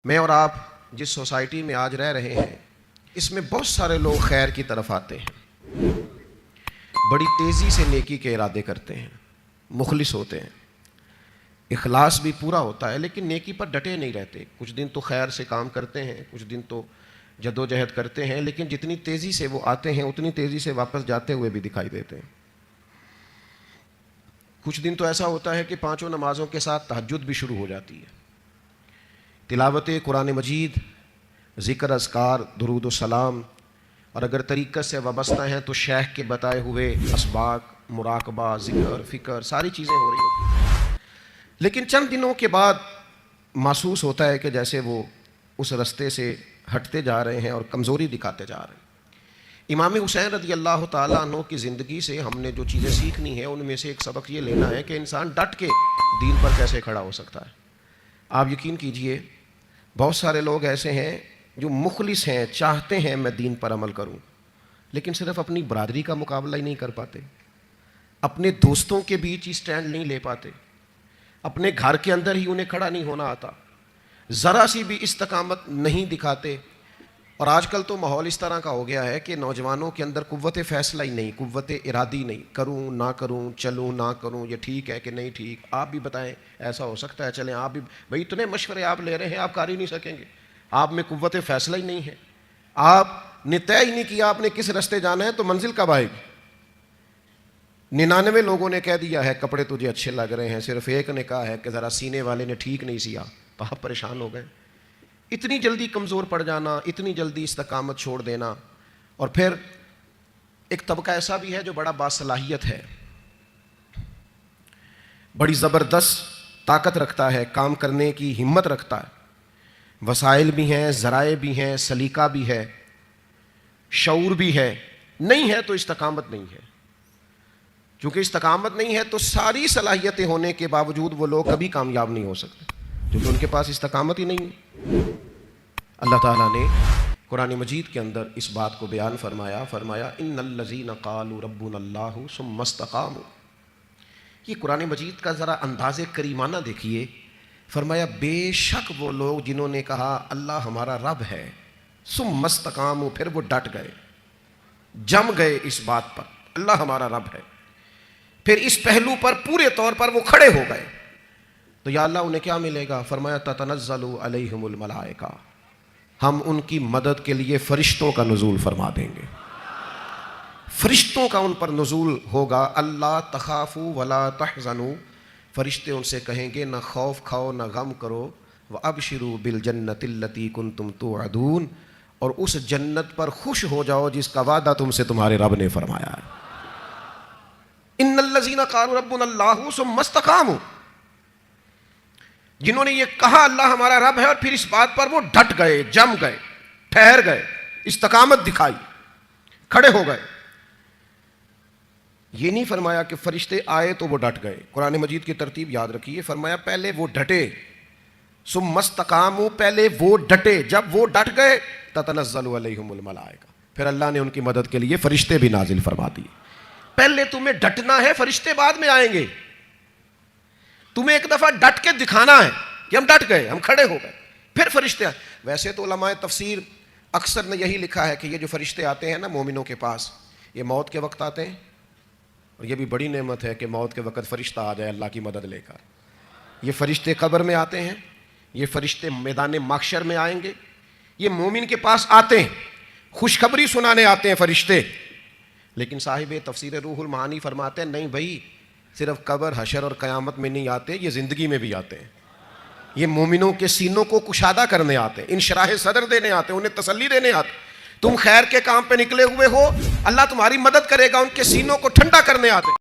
میں اور آپ جس سوسائٹی میں آج رہ رہے ہیں اس میں بہت سارے لوگ خیر کی طرف آتے ہیں، بڑی تیزی سے نیکی کے ارادے کرتے ہیں، مخلص ہوتے ہیں، اخلاص بھی پورا ہوتا ہے، لیکن نیکی پر ڈٹے نہیں رہتے۔ کچھ دن تو خیر سے کام کرتے ہیں، کچھ دن تو جدوجہد کرتے ہیں، لیکن جتنی تیزی سے وہ آتے ہیں اتنی تیزی سے واپس جاتے ہوئے بھی دکھائی دیتے ہیں۔ کچھ دن تو ایسا ہوتا ہے کہ 5 نمازوں کے ساتھ تہجد بھی شروع ہو جاتی ہے، تلاوت قرآن مجید، ذکر، اذکار، درود و سلام، اور اگر طریقت سے وابستہ ہیں تو شیخ کے بتائے ہوئے اسباق، مراقبہ، ذکر، فکر، ساری چیزیں ہو رہی ہوتی ہیں، لیکن چند دنوں کے بعد محسوس ہوتا ہے کہ جیسے وہ اس رستے سے ہٹتے جا رہے ہیں اور کمزوری دکھاتے جا رہے ہیں۔ امام حسین رضی اللہ تعالیٰ عنہ کی زندگی سے ہم نے جو چیزیں سیکھنی ہیں ان میں سے ایک سبق یہ لینا ہے کہ انسان ڈٹ کے دین پر کیسے کھڑا ہو سکتا ہے۔ آپ یقین کیجئے بہت سارے لوگ ایسے ہیں جو مخلص ہیں، چاہتے ہیں میں دین پر عمل کروں، لیکن صرف اپنی برادری کا مقابلہ ہی نہیں کر پاتے، اپنے دوستوں کے بیچ ہی سٹینڈ نہیں لے پاتے، اپنے گھر کے اندر ہی انہیں کھڑا نہیں ہونا آتا، ذرا سی بھی استقامت نہیں دکھاتے۔ اور آج کل تو ماحول اس طرح کا ہو گیا ہے کہ نوجوانوں کے اندر قوت فیصلہ ہی نہیں، قوت ارادی نہیں، کروں نہ کروں، چلوں نہ کروں، یہ ٹھیک ہے کہ نہیں ٹھیک، آپ بھی بتائیں ایسا ہو سکتا ہے، چلیں آپ بھی، بھئی اتنے مشورے آپ لے رہے ہیں، آپ کر ہی نہیں سکیں گے، آپ میں قوت فیصلہ ہی نہیں ہے، آپ نے طے ہی نہیں کیا آپ نے کس رستے جانا ہے، تو منزل کب آئے گی؟ 99 لوگوں نے کہہ دیا ہے کپڑے تجھے اچھے لگ رہے ہیں، صرف ایک نے کہا ہے کہ ذرا سینے والے نے ٹھیک نہیں سیا، تو آپ پریشان ہو گئے۔ اتنی جلدی کمزور پڑ جانا، اتنی جلدی استقامت چھوڑ دینا۔ اور پھر ایک طبقہ ایسا بھی ہے جو بڑا باصلاحیت ہے، بڑی زبردست طاقت رکھتا ہے، کام کرنے کی ہمت رکھتا ہے، وسائل بھی ہیں، ذرائع بھی ہیں، سلیقہ بھی ہے، شعور بھی ہے، نہیں ہے تو استقامت نہیں ہے۔ چونکہ استقامت نہیں ہے تو ساری صلاحیتیں ہونے کے باوجود وہ لوگ کبھی کامیاب نہیں ہو سکتے، کیونکہ ان کے پاس استقامت ہی نہیں ہے۔ اللہ تعالیٰ نے قرآن مجید کے اندر اس بات کو بیان فرمایا ان الذین قالوا ربنا اللہ ثم استقاموا۔ یہ قرآن مجید کا ذرا انداز کریمانہ دیکھیے، فرمایا بے شک وہ لوگ جنہوں نے کہا اللہ ہمارا رب ہے، ثم استقاموا، پھر وہ ڈٹ گئے، جم گئے اس بات پر اللہ ہمارا رب ہے، پھر اس پہلو پر پورے طور پر وہ کھڑے ہو گئے، تو یا اللہ انہیں کیا ملے گا؟ فرمایا تتنزل علیہم الملائکہ، ہم ان کی مدد کے لیے فرشتوں کا نزول فرما دیں گے، فرشتوں کا ان پر نزول ہوگا۔ اللہ تخافوا ولا تحزنوا، فرشتے ان سے کہیں گے نہ خوف کھاؤ نہ غم کرو، وابشروا بالجنۃ التی کنتم توعدون، اور اس جنت پر خوش ہو جاؤ جس کا وعدہ تم سے تمہارے رب نے فرمایا ہے۔ ان الذین قالوا ربنا اللہ ثم استقاموا، جنہوں نے یہ کہا اللہ ہمارا رب ہے اور پھر اس بات پر وہ ڈٹ گئے، جم گئے، ٹھہر گئے، استقامت دکھائی، کھڑے ہو گئے۔ یہ نہیں فرمایا کہ فرشتے آئے تو وہ ڈٹ گئے، قرآن مجید کی ترتیب یاد رکھیے، فرمایا پہلے وہ ڈٹے، ثم استقاموا، پہلے وہ ڈٹے، جب وہ ڈٹ گئے تتنزل علیہم الملائکہ، پھر اللہ نے ان کی مدد کے لیے فرشتے بھی نازل فرما دیے۔ پہلے تمہیں ڈٹنا ہے، فرشتے بعد میں آئیں گے، تمہیں ایک دفعہ ڈٹ کے دکھانا ہے کہ ہم ڈٹ گئے، ہم کھڑے ہو گئے، پھر فرشتے آئے۔ ویسے تو علماء تفسیر اکثر نے یہی لکھا ہے کہ یہ جو فرشتے آتے ہیں نا مومنوں کے پاس، یہ موت کے وقت آتے ہیں، اور یہ بھی بڑی نعمت ہے کہ موت کے وقت فرشتہ آ جائے اللہ کی مدد لے کر۔ یہ فرشتے قبر میں آتے ہیں، یہ فرشتے میدان محشر میں آئیں گے، یہ مومن کے پاس آتے ہیں، خوشخبری سنانے آتے ہیں فرشتے۔ لیکن صاحب تفسیر روح المعانی فرماتے ہیں نہیں بھائی، صرف قبر، حشر اور قیامت میں نہیں آتے، یہ زندگی میں بھی آتے ہیں، یہ مومنوں کے سینوں کو کشادہ کرنے آتے ہیں، انشراح صدر دینے آتے ہیں، انہیں تسلی دینے آتے ہیں۔ تم خیر کے کام پہ نکلے ہوئے ہو، اللہ تمہاری مدد کرے گا، ان کے سینوں کو ٹھنڈا کرنے آتے ہیں۔